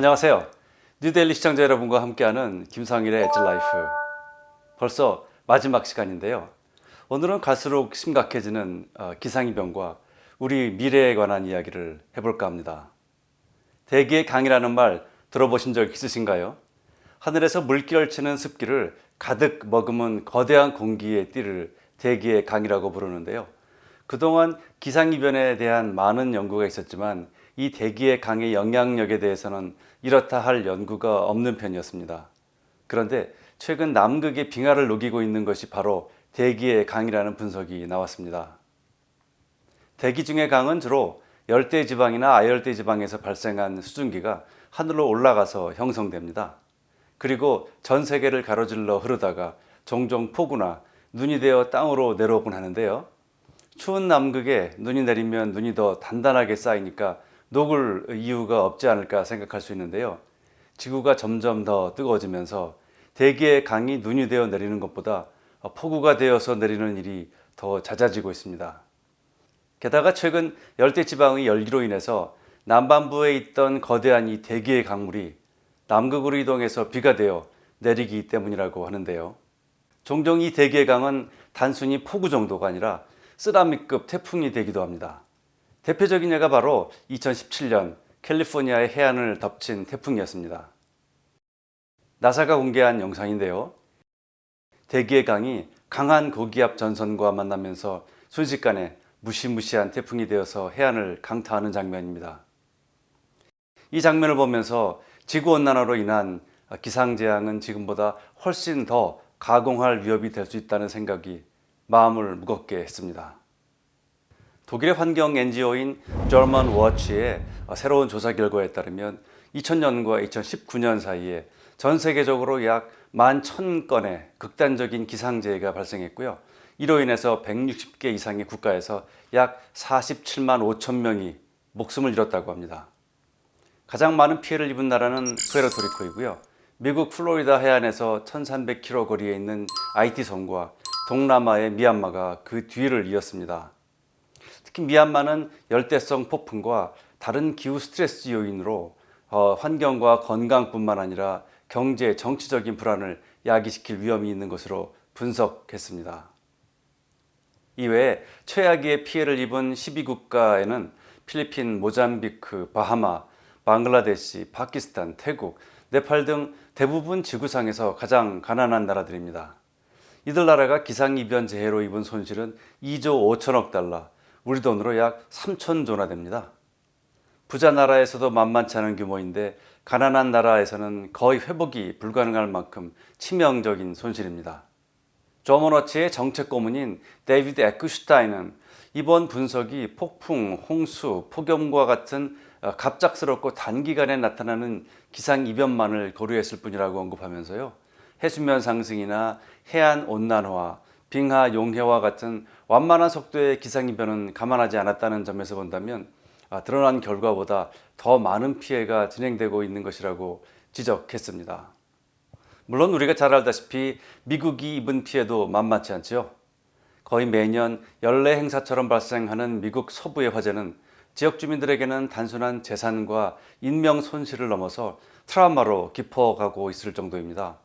안녕하세요. 뉴델리 시청자 여러분과 함께하는 김상일의 엣지라이프. 벌써 마지막 시간인데요. 오늘은 갈수록 심각해지는 기상이변과 우리 미래에 관한 이야기를 해볼까 합니다. 대기의 강이라는 말 들어보신 적 있으신가요? 하늘에서 물결 치는 습기를 가득 머금은 거대한 공기의 띠를 대기의 강이라고 부르는데요. 그동안 기상이변에 대한 많은 연구가 있었지만 이 대기의 강의 영향력에 대해서는 이렇다 할 연구가 없는 편이었습니다. 그런데 최근 남극의 빙하를 녹이고 있는 것이 바로 대기의 강이라는 분석이 나왔습니다. 대기 중의 강은 주로 열대지방이나 아열대지방에서 발생한 수증기가 하늘로 올라가서 형성됩니다. 그리고 전 세계를 가로질러 흐르다가 종종 폭우나 눈이 되어 땅으로 내려오곤 하는데요. 추운 남극에 눈이 내리면 눈이 더 단단하게 쌓이니까 녹을 이유가 없지 않을까 생각할 수 있는데요. 지구가 점점 더 뜨거워지면서 대기의 강이 눈이 되어 내리는 것보다 폭우가 되어서 내리는 일이 더 잦아지고 있습니다. 게다가 최근 열대지방의 열기로 인해서 남반부에 있던 거대한 이 대기의 강물이 남극으로 이동해서 비가 되어 내리기 때문이라고 하는데요. 종종 이 대기의 강은 단순히 폭우 정도가 아니라 쓰나미급 태풍이 되기도 합니다. 대표적인 예가 바로 2017년 캘리포니아의 해안을 덮친 태풍이었습니다. 나사가 공개한 영상인데요. 대기의 강이 강한 고기압 전선과 만나면서 순식간에 무시무시한 태풍이 되어서 해안을 강타하는 장면입니다. 이 장면을 보면서 지구온난화로 인한 기상재앙은 지금보다 훨씬 더 가공할 위협이 될 수 있다는 생각이 마음을 무겁게 했습니다. 독일의 환경 NGO인 German Watch의 새로운 조사 결과에 따르면 2000년과 2019년 사이에 전 세계적으로 약 11,000건의 극단적인 기상재해가 발생했고요. 이로 인해서 160개 이상의 국가에서 약 47만 5천 명이 목숨을 잃었다고 합니다. 가장 많은 피해를 입은 나라는 푸에르토리코이고요. 미국 플로리다 해안에서 1300km 거리에 있는 아이티섬과 동남아의 미얀마가 그 뒤를 이었습니다. 특히 미얀마는 열대성 폭풍과 다른 기후 스트레스 요인으로 환경과 건강뿐만 아니라 경제, 정치적인 불안을 야기시킬 위험이 있는 것으로 분석했습니다. 이외에 최악의 피해를 입은 12국가에는 필리핀, 모잠비크, 바하마, 방글라데시, 파키스탄, 태국, 네팔 등 대부분 지구상에서 가장 가난한 나라들입니다. 이들 나라가 기상이변 재해로 입은 손실은 2조 5천억 달러, 우리 돈으로 약 3천조나 됩니다. 부자 나라에서도 만만치 않은 규모인데 가난한 나라에서는 거의 회복이 불가능할 만큼 치명적인 손실입니다. 조머너치의 정책 고문인 데이비드 에크슈타인은 이번 분석이 폭풍, 홍수, 폭염과 같은 갑작스럽고 단기간에 나타나는 기상이변만을 고려했을 뿐이라고 언급하면서요. 해수면 상승이나 해안 온난화, 빙하 용해와 같은 완만한 속도의 기상이변은 감안하지 않았다는 점에서 본다면 드러난 결과보다 더 많은 피해가 진행되고 있는 것이라고 지적했습니다. 물론 우리가 잘 알다시피 미국이 입은 피해도 만만치 않지요. 거의 매년 연례 행사처럼 발생하는 미국 서부의 화재는 지역 주민들에게는 단순한 재산과 인명 손실을 넘어서 트라우마로 깊어가고 있을 정도입니다.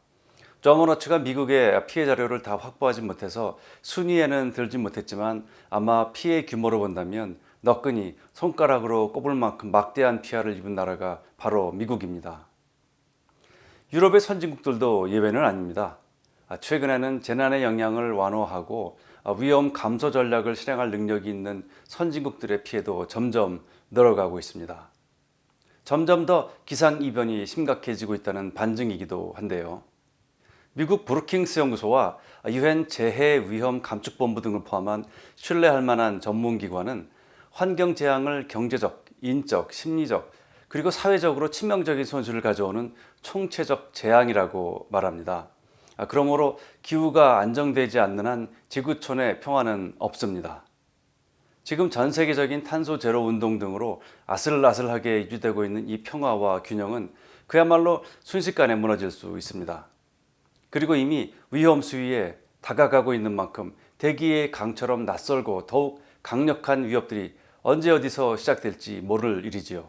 조머너치가 미국의 피해 자료를 다 확보하지 못해서 순위에는 들지 못했지만 아마 피해 규모로 본다면 너끈히 손가락으로 꼽을 만큼 막대한 피해를 입은 나라가 바로 미국입니다. 유럽의 선진국들도 예외는 아닙니다. 최근에는 재난의 영향을 완화하고 위험 감소 전략을 실행할 능력이 있는 선진국들의 피해도 점점 늘어가고 있습니다. 점점 더 기상이변이 심각해지고 있다는 반증이기도 한데요. 미국 브루킹스 연구소와 유엔 재해위험감축본부 등을 포함한 신뢰할 만한 전문기관은 환경재앙을 경제적, 인적, 심리적 그리고 사회적으로 치명적인 손실을 가져오는 총체적 재앙이라고 말합니다. 그러므로 기후가 안정되지 않는 한 지구촌의 평화는 없습니다. 지금 전 세계적인 탄소 제로 운동 등으로 아슬아슬하게 유지되고 있는 이 평화와 균형은 그야말로 순식간에 무너질 수 있습니다. 그리고 이미 위험 수위에 다가가고 있는 만큼 대기의 강처럼 낯설고 더욱 강력한 위협들이 언제 어디서 시작될지 모를 일이지요.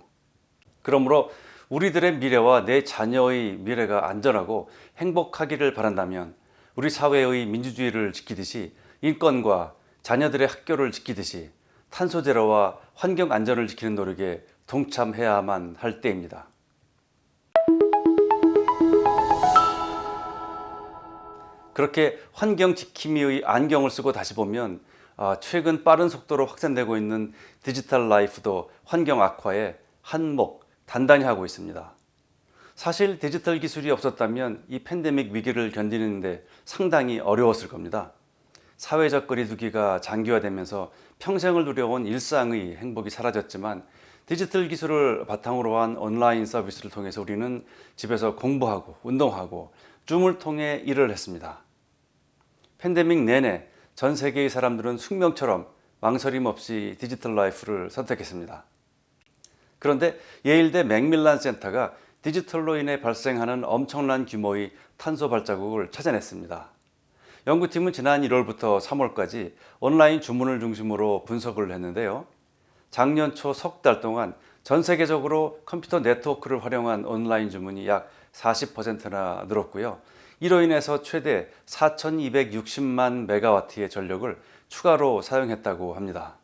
그러므로 우리들의 미래와 내 자녀의 미래가 안전하고 행복하기를 바란다면 우리 사회의 민주주의를 지키듯이 인권과 자녀들의 학교를 지키듯이 탄소 제로와 환경 안전을 지키는 노력에 동참해야만 할 때입니다. 그렇게 환경 지킴이의 안경을 쓰고 다시 보면 최근 빠른 속도로 확산되고 있는 디지털 라이프도 환경 악화에 한몫 단단히 하고 있습니다. 사실 디지털 기술이 없었다면 이 팬데믹 위기를 견디는데 상당히 어려웠을 겁니다. 사회적 거리두기가 장기화되면서 평생을 누려온 일상의 행복이 사라졌지만 디지털 기술을 바탕으로 한 온라인 서비스를 통해서 우리는 집에서 공부하고 운동하고 줌을 통해 일을 했습니다. 팬데믹 내내 전 세계의 사람들은 숙명처럼 망설임 없이 디지털 라이프를 선택했습니다. 그런데 예일대 맥밀란 센터가 디지털로 인해 발생하는 엄청난 규모의 탄소 발자국을 찾아냈습니다. 연구팀은 지난 1월부터 3월까지 온라인 주문을 중심으로 분석을 했는데요. 작년 초 석 달 동안 전 세계적으로 컴퓨터 네트워크를 활용한 온라인 주문이 약 40%나 늘었고요. 이로 인해서 최대 4,260만 메가와트의 전력을 추가로 사용했다고 합니다.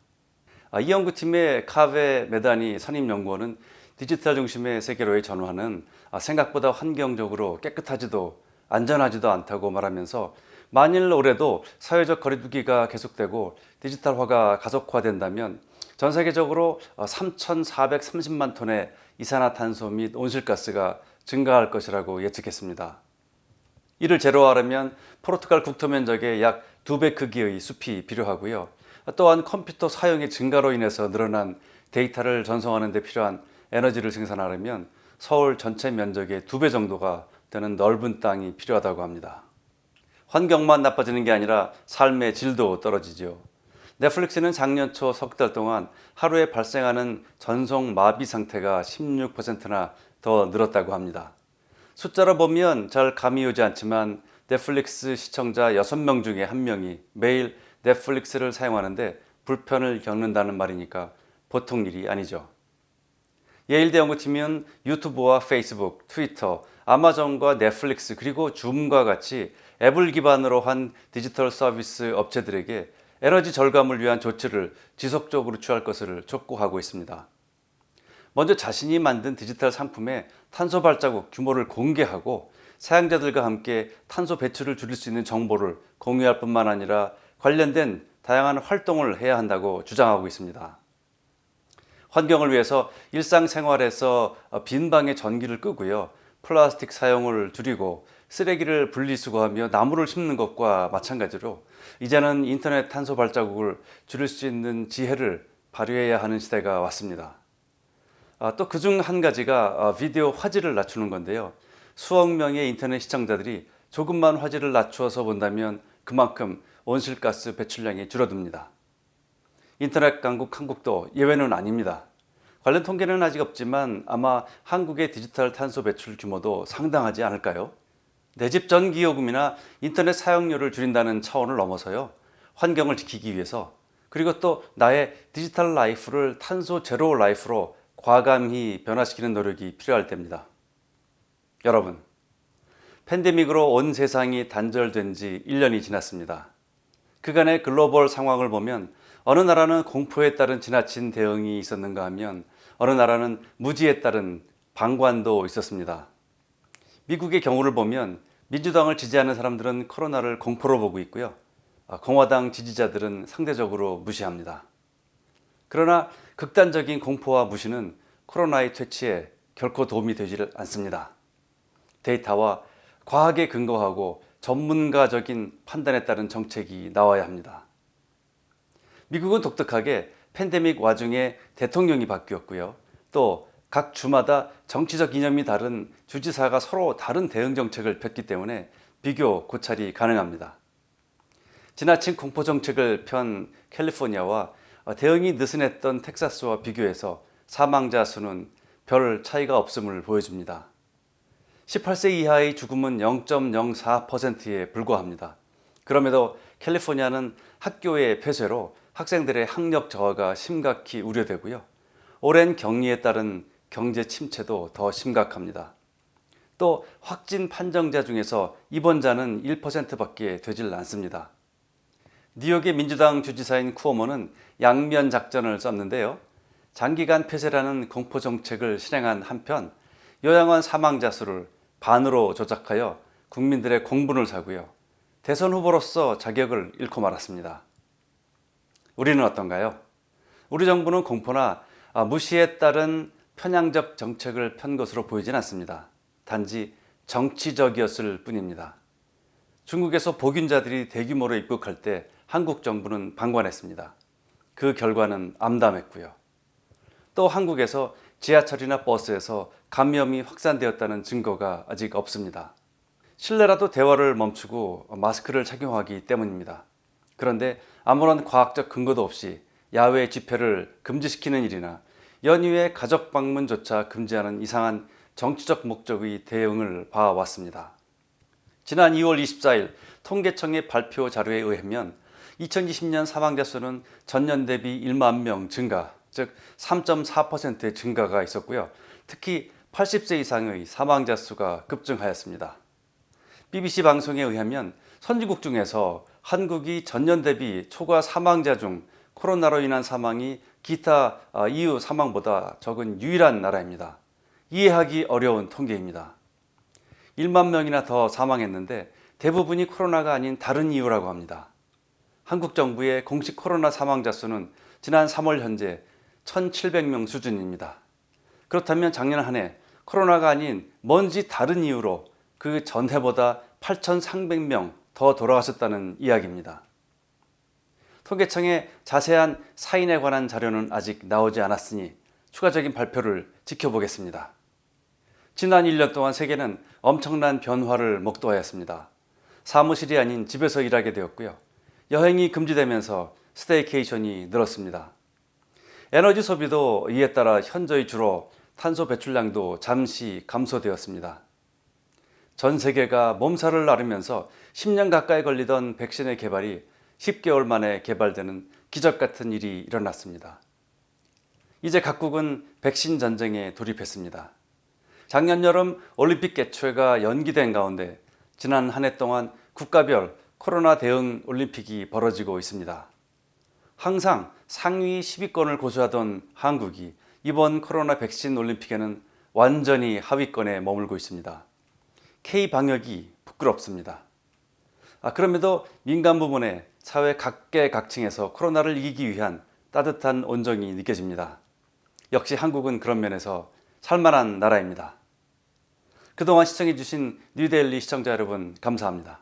이 연구팀의 카베 메다니 선임연구원은 디지털 중심의 세계로의 전환은 생각보다 환경적으로 깨끗하지도 안전하지도 않다고 말하면서 만일 올해도 사회적 거리두기가 계속되고 디지털화가 가속화된다면 전 세계적으로 3,430만 톤의 이산화탄소 및 온실가스가 증가할 것이라고 예측했습니다. 이를 제로화하려면 포르투갈 국토 면적의 약 2배 크기의 숲이 필요하고요. 또한 컴퓨터 사용의 증가로 인해서 늘어난 데이터를 전송하는 데 필요한 에너지를 생산하려면 서울 전체 면적의 2배 정도가 되는 넓은 땅이 필요하다고 합니다. 환경만 나빠지는 게 아니라 삶의 질도 떨어지죠. 넷플릭스는 작년 초 석 달 동안 하루에 발생하는 전송 마비 상태가 16%나 더 늘었다고 합니다. 숫자로 보면 잘 감이 오지 않지만 넷플릭스 시청자 6명 중에 1명이 매일 넷플릭스를 사용하는데 불편을 겪는다는 말이니까 보통 일이 아니죠. 예일대 연구팀은 유튜브와 페이스북, 트위터, 아마존과 넷플릭스 그리고 줌과 같이 앱을 기반으로 한 디지털 서비스 업체들에게 에너지 절감을 위한 조치를 지속적으로 취할 것을 촉구하고 있습니다. 먼저 자신이 만든 디지털 상품의 탄소 발자국 규모를 공개하고 사용자들과 함께 탄소 배출을 줄일 수 있는 정보를 공유할 뿐만 아니라 관련된 다양한 활동을 해야 한다고 주장하고 있습니다. 환경을 위해서 일상생활에서 빈방에 전기를 끄고요. 플라스틱 사용을 줄이고 쓰레기를 분리수거하며 나무를 심는 것과 마찬가지로 이제는 인터넷 탄소 발자국을 줄일 수 있는 지혜를 발휘해야 하는 시대가 왔습니다. 또 그중 한 가지가 비디오 화질을 낮추는 건데요. 수억 명의 인터넷 시청자들이 조금만 화질을 낮추어서 본다면 그만큼 온실가스 배출량이 줄어듭니다. 인터넷 강국 한국도 예외는 아닙니다. 관련 통계는 아직 없지만 아마 한국의 디지털 탄소 배출 규모도 상당하지 않을까요? 내 집 전기요금이나 인터넷 사용료를 줄인다는 차원을 넘어서요. 환경을 지키기 위해서 그리고 또 나의 디지털 라이프를 탄소 제로 라이프로 과감히 변화시키는 노력이 필요할 때입니다. 여러분, 팬데믹으로 온 세상이 단절된 지 1년이 지났습니다. 그간의 글로벌 상황을 보면 어느 나라는 공포에 따른 지나친 대응이 있었는가 하면 어느 나라는 무지에 따른 방관도 있었습니다. 미국의 경우를 보면 민주당을 지지하는 사람들은 코로나를 공포로 보고 있고요. 공화당 지지자들은 상대적으로 무시합니다. 그러나 극단적인 공포와 무시는 코로나의 퇴치에 결코 도움이 되지 않습니다. 데이터와 과학에 근거하고 전문가적인 판단에 따른 정책이 나와야 합니다. 미국은 독특하게 팬데믹 와중에 대통령이 바뀌었고요. 또 각 주마다 정치적 이념이 다른 주지사가 서로 다른 대응 정책을 폈기 때문에 비교 고찰이 가능합니다. 지나친 공포 정책을 편 캘리포니아와 대응이 느슨했던 텍사스와 비교해서 사망자 수는 별 차이가 없음을 보여줍니다. 18세 이하의 죽음은 0.04%에 불과합니다. 그럼에도 캘리포니아는 학교의 폐쇄로 학생들의 학력 저하가 심각히 우려되고요. 오랜 격리에 따른 경제 침체도 더 심각합니다. 또 확진 판정자 중에서 입원자는 1%밖에 되질 않습니다. 뉴욕의 민주당 주지사인 쿠오모는 양면 작전을 썼는데요. 장기간 폐쇄라는 공포 정책을 실행한 한편 요양원 사망자 수를 반으로 조작하여 국민들의 공분을 사고요. 대선 후보로서 자격을 잃고 말았습니다. 우리는 어떤가요? 우리 정부는 공포나 무시에 따른 편향적 정책을 편 것으로 보이진 않습니다. 단지 정치적이었을 뿐입니다. 중국에서 복균자들이 대규모로 입국할 때 한국 정부는 방관했습니다. 그 결과는 암담했고요. 또 한국에서 지하철이나 버스에서 감염이 확산되었다는 증거가 아직 없습니다. 실내라도 대화를 멈추고 마스크를 착용하기 때문입니다. 그런데 아무런 과학적 근거도 없이 야외 집회를 금지시키는 일이나 연휴에 가족 방문조차 금지하는 이상한 정치적 목적의 대응을 봐왔습니다. 지난 2월 24일 통계청의 발표 자료에 의하면 2020년 사망자 수는 전년 대비 1만 명 증가, 즉 3.4%의 증가가 있었고요. 특히 80세 이상의 사망자 수가 급증하였습니다. BBC 방송에 의하면 선진국 중에서 한국이 전년 대비 초과 사망자 중 코로나로 인한 사망이 기타 EU 사망보다 적은 유일한 나라입니다. 이해하기 어려운 통계입니다. 1만 명이나 더 사망했는데 대부분이 코로나가 아닌 다른 이유라고 합니다. 한국 정부의 공식 코로나 사망자 수는 지난 3월 현재 1,700명 수준입니다. 그렇다면 작년 한 해 코로나가 아닌 뭔지 다른 이유로 그 전해보다 8,300명 더 돌아가셨다는 이야기입니다. 통계청의 자세한 사인에 관한 자료는 아직 나오지 않았으니 추가적인 발표를 지켜보겠습니다. 지난 1년 동안 세계는 엄청난 변화를 목도하였습니다. 사무실이 아닌 집에서 일하게 되었고요. 여행이 금지되면서 스테이케이션이 늘었습니다. 에너지 소비도 이에 따라 현저히 줄어 탄소 배출량도 잠시 감소되었습니다. 전 세계가 몸살을 앓으면서 10년 가까이 걸리던 백신의 개발이 10개월 만에 개발되는 기적 같은 일이 일어났습니다. 이제 각국은 백신 전쟁에 돌입했습니다. 작년 여름 올림픽 개최가 연기된 가운데 지난 한 해 동안 국가별 코로나 대응 올림픽이 벌어지고 있습니다. 항상 상위 10위권을 고수하던 한국이 이번 코로나 백신 올림픽에는 완전히 하위권에 머물고 있습니다. K-방역이 부끄럽습니다. 그럼에도 민간 부문에 사회 각계각층에서 코로나를 이기기 위한 따뜻한 온정이 느껴집니다. 역시 한국은 그런 면에서 살만한 나라입니다. 그동안 시청해주신 뉴데일리 시청자 여러분 감사합니다.